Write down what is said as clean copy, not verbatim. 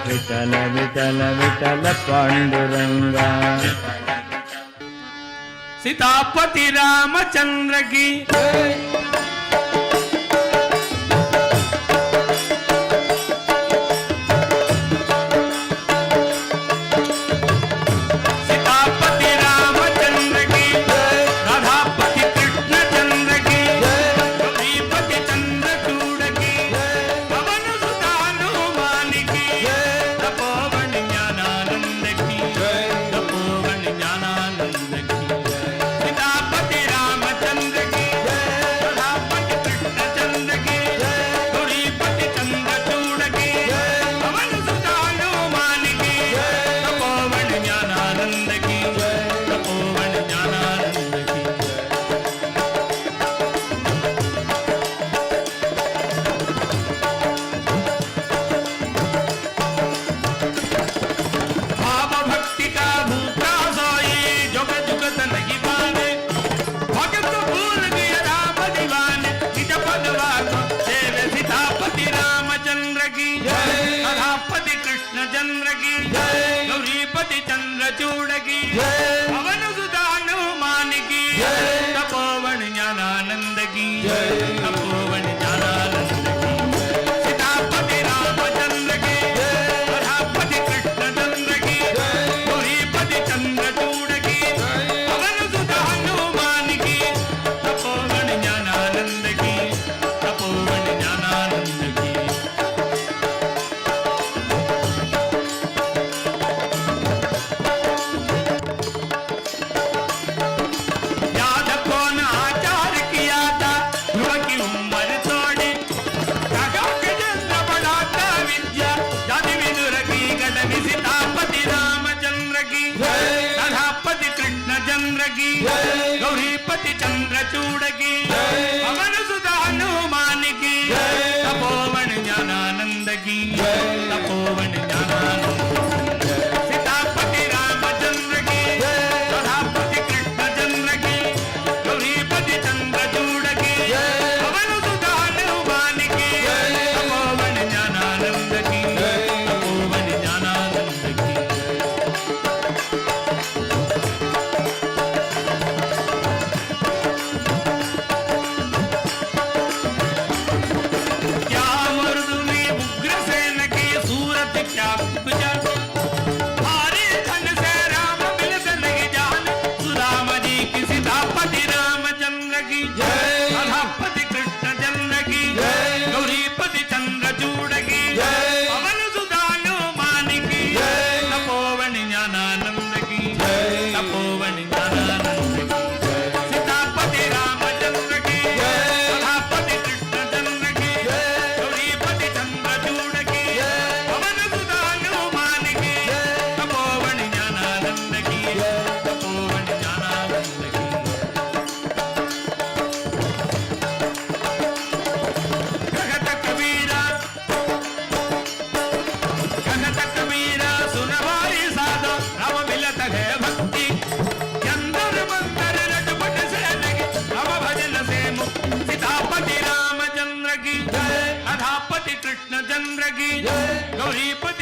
विठ्ठल विठ्ठल विठ्ठल पांडुरंगा। सीतापति रामचंद्र की चंद्र की गौरीपति चंद्रचूड़ की पवन सुत हनुमान की तपोवन ज्ञानानंद की तपोवन ज्ञानानंद की सीतापति रामचंद्र की राधापति कृष्ण चंद्र की गौरीपति चंद्रचूड़ की पवन सुत हनुमान की तपोवन ज्ञानानंद की तपोवन ज्ञानानंद की। गौरीपति चंद्रचूड़ की पवन सुत हनुमान की तपोवन ज्ञानानंद की तपोवन ज्ञानानंद सीतापति रामचंद्र की राधापति कृष्ण चंद्र की गौरीपति चंद्रचूड़ की पवन सुत हनुमान की तपोवन ज्ञानानंद की तपोवन ज्ञानानंद की। सीतापति रामचंद्र की राधापति कृष्ण चंद्र की गौरीपति